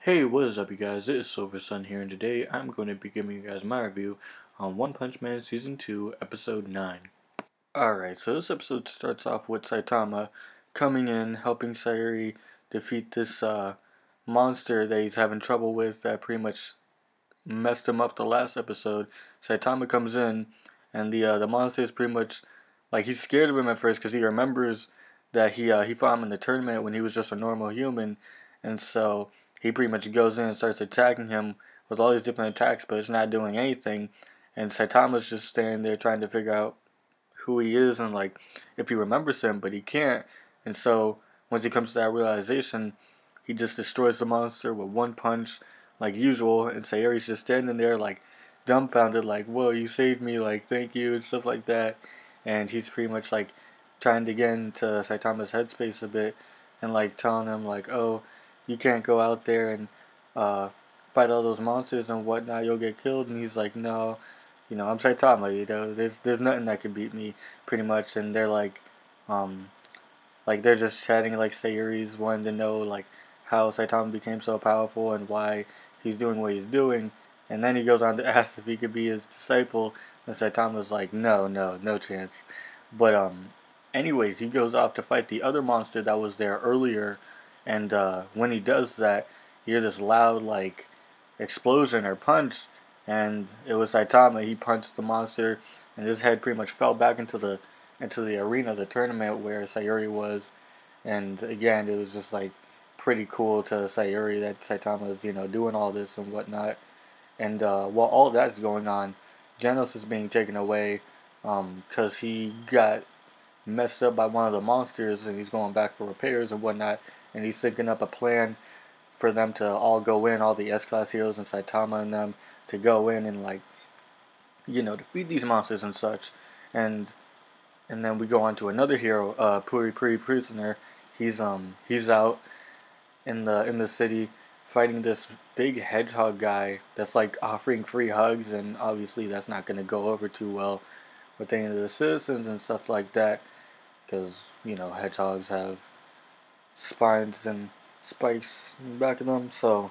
Hey, what is up, you guys? It is Silver Sun here, and today I'm going to be giving you guys my review on One Punch Man Season 2, Episode 9. Alright, so this episode starts off with Saitama coming in, helping Sayuri defeat this monster that he's having trouble with that pretty much messed him up the last episode. Saitama comes in, and the monster is pretty much like he's scared of him at first because he remembers that he fought him in the tournament when he was just a normal human, and so he pretty much goes in and starts attacking him with all these different attacks, but it's not doing anything. And Saitama's just standing there trying to figure out who he is and like if he remembers him, but he can't. And so once he comes to that realization, he just destroys the monster with one punch, like usual. And Sayori's just standing there like dumbfounded, like, "Whoa, you saved me! Like, thank you," and stuff like that. And he's pretty much like trying to get into Saitama's headspace a bit, and like telling him like, "Oh, you can't go out there and uh, fight all those monsters and whatnot. You'll get killed." And he's like, "No, I'm Saitama. There's nothing that can beat me, pretty much." And they're um, like they're just chatting. Like Sayuri's wanting to know like how Saitama became so powerful and why he's doing what he's doing. And then he goes on to ask if he could be his disciple, and Saitama's like, "No, no, no chance." But anyways, he goes off to fight the other monster that was there earlier, and when he does that, you hear this loud like explosion or punch, and it was Saitama. He punched the monster, and his head pretty much fell back into the arena, the tournament where Sayuri was. And again, it was just like pretty cool to Sayuri that Saitama is doing all this and whatnot. And while all that's going on, Genos is being taken away because he got messed up by one of the monsters, and he's going back for repairs and whatnot. And he's thinking up a plan for them to all go in, all the S-Class heroes and Saitama and them to go in and like defeat these monsters and such. And and then we go on to another hero, Puri Puri Prisoner. He's out in the city fighting this big hedgehog guy that's like offering free hugs, and obviously that's not gonna go over too well with any of the citizens and stuff like that, because hedgehogs have spines and spikes in the back of them, so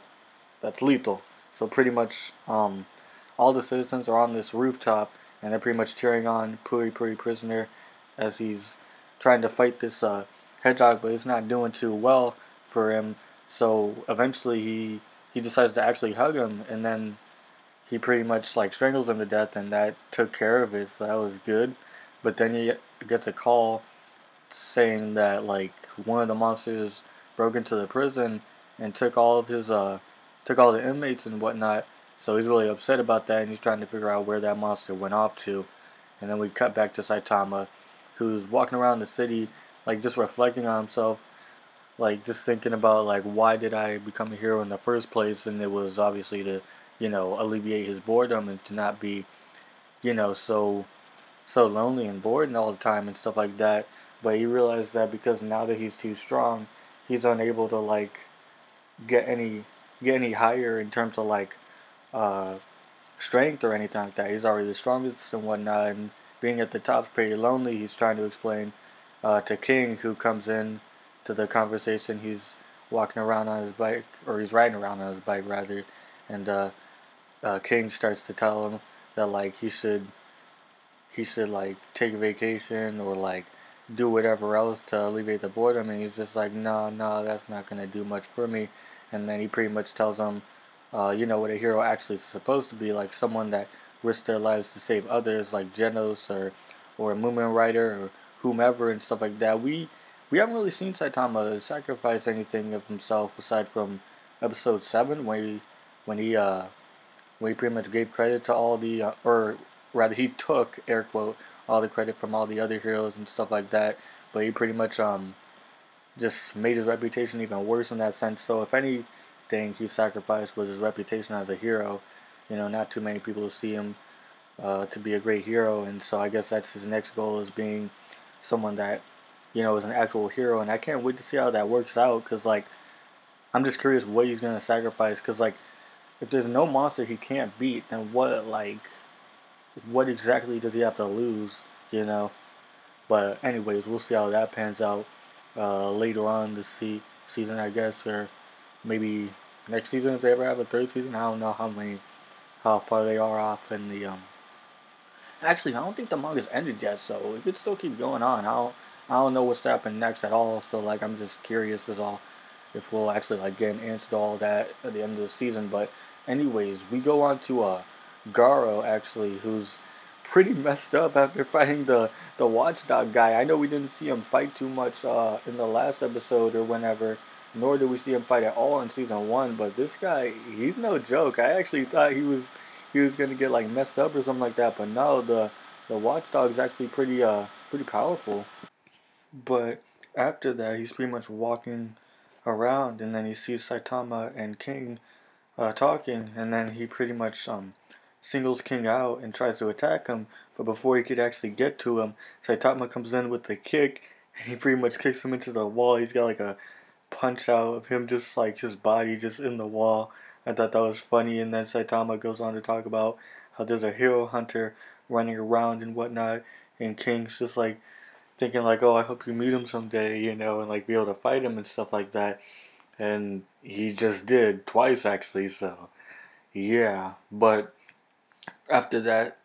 that's lethal. So pretty much, all the citizens are on this rooftop, and they're pretty much cheering on Puri Puri Prisoner as he's trying to fight this hedgehog, but it's not doing too well for him. So eventually, he decides to actually hug him, and then he pretty much like strangles him to death, and that took care of it. So that was good. But then he gets a call saying that like one of the monsters broke into the prison and took all the inmates and whatnot. So he's really upset about that, and he's trying to figure out where that monster went off to. And then we cut back to Saitama, who's walking around the city, like just reflecting on himself, like just thinking about like why did I become a hero in the first place, and it was obviously to alleviate his boredom and to not be so lonely and bored and all the time and stuff like that. But he realized that because now that he's too strong, he's unable to like get any get any higher in terms of like uh, strength or anything like that. He's already the strongest and whatnot, and being at the top is pretty lonely. He's trying to explain to King, who comes in to the conversation. He's walking around on his bike, or he's riding around on his bike rather, and King starts to tell him that like he should like take a vacation or like do whatever else to alleviate the boredom, and he's just like, no, no, that's not gonna do much for me. And then he pretty much tells him, what a hero actually is supposed to be, like someone that risks their lives to save others, like Genos or a Moomin Rider or whomever and stuff like that. We haven't really seen Saitama sacrifice anything of himself aside from episode 7, when he uh when he pretty much gave credit to all the, or rather, he took air quote all the credit from all the other heroes and stuff like that. But he pretty much just made his reputation even worse in that sense. So if anything, he sacrificed was his reputation as a hero. Not too many people see him to be a great hero, and so I guess that's his next goal, is being someone that is an actual hero. And I can't wait to see how that works out, because like I'm just curious what he's gonna sacrifice, because like if there's no monster he can't beat, then what exactly does he have to lose, you know? But anyways, we'll see how that pans out later on this season, I guess, or maybe next season, if they ever have a third season. I don't know how far they are off in the Actually, I don't think the manga's ended yet, so it could still keep going on. I don't know what's to happen next at all. So like, I'm just curious as all if we'll actually like get an answer to all that at the end of the season. But anyways, we go on to Garo actually, who's pretty messed up after fighting the watchdog guy. I know we didn't see him fight too much in the last episode or whenever, nor did we see him fight at all in season one. But this guy, he's no joke. I actually thought he was gonna get like messed up or something like that, but no, the watchdog's actually pretty powerful. But after that, he's pretty much walking around, and then he sees Saitama and King talking, and then he pretty much singles King out and tries to attack him. But before he could actually get to him, Saitama comes in with the kick, and he pretty much kicks him into the wall. He's got like a punch out of him, just like his body just in the wall. I thought that was funny, and then Saitama goes on to talk about how there's a hero hunter running around and whatnot, and King's just like thinking like, oh, I hope you meet him someday, and like be able to fight him and stuff like that. And he just did twice actually, so yeah. But after that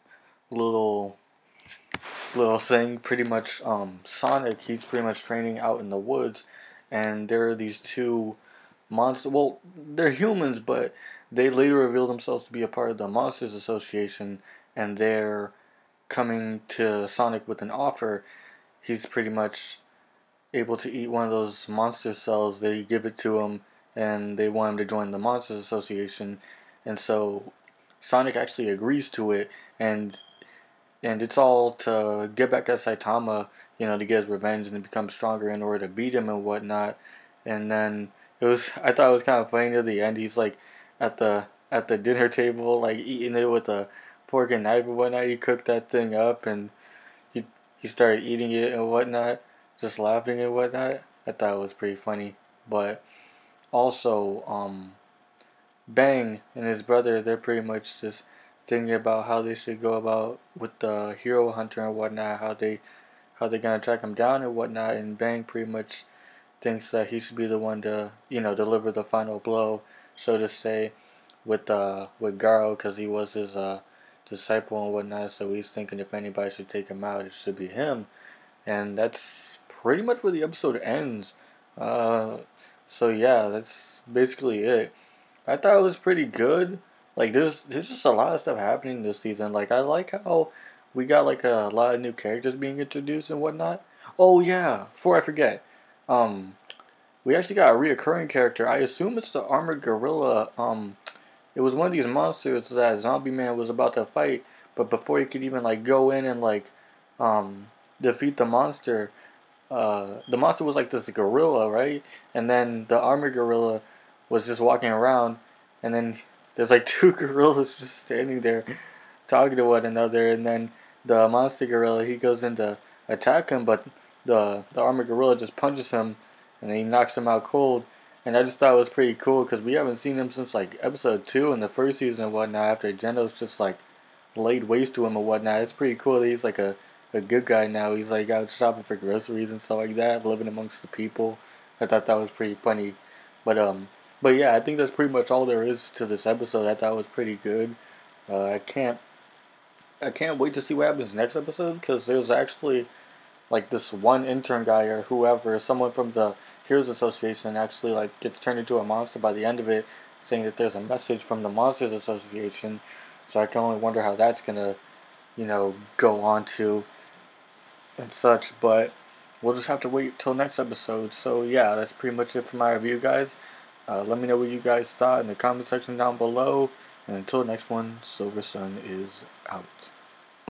little little thing, pretty much Sonic, he's pretty much training out in the woods, and there are these two monsters. Well, they're humans, but they later reveal themselves to be a part of the Monsters Association, and they're coming to Sonic with an offer. He's pretty much able to eat one of those monster cells. They give it to him, and they want him to join the Monsters Association, and so Sonic actually agrees to it, and it's all to get back at Saitama, to get his revenge and to become stronger in order to beat him and whatnot. And then I thought it was kind of funny near the end. He's like at the dinner table, like eating it with a fork and knife and whatnot. He cooked that thing up, and he he started eating it and whatnot, just laughing and whatnot. I thought it was pretty funny. But also, Bang and his brother, they're pretty much just thinking about how they should go about with the hero hunter and whatnot, how they gonna track him down and whatnot, and Bang pretty much thinks that he should be the one to deliver the final blow, so to say, with Garo, because he was his disciple and whatnot. So he's thinking if anybody should take him out, it should be him, and that's pretty much where the episode ends. Uh, so yeah, that's basically it. I thought it was pretty good. Like there's just a lot of stuff happening this season. Like I like how we got like a lot of new characters being introduced and whatnot. Oh yeah, before I forget, um, we actually got a reoccurring character. I assume it's the armored gorilla. It was one of these monsters that Zombie Man was about to fight, but before he could even like go in and like um defeat the monster was like this gorilla, right? And then the armored gorilla was just walking around, and then there's like two gorillas just standing there talking to one another, and then the monster gorilla, he goes in to attack him, but the armored gorilla just punches him, and then he knocks him out cold. And I just thought it was pretty cool because we haven't seen him since like episode 2 in the first season and whatnot. After Genos just like laid waste to him and whatnot, it's pretty cool that he's like a good guy now. He's like out shopping for groceries and stuff like that, living amongst the people. I thought that was pretty funny, but but yeah, I think that's pretty much all there is to this episode. I thought it was pretty good. I can't wait to see what happens next episode because there's actually like this one intern guy or whoever, someone from the Heroes Association actually like gets turned into a monster by the end of it, saying that there's a message from the Monsters Association. So I can only wonder how that's gonna, go on to and such. But we'll just have to wait till next episode. So yeah, that's pretty much it for my review, guys. Let me know what you guys thought in the comment section down below. And until next one, Silver Sun is out.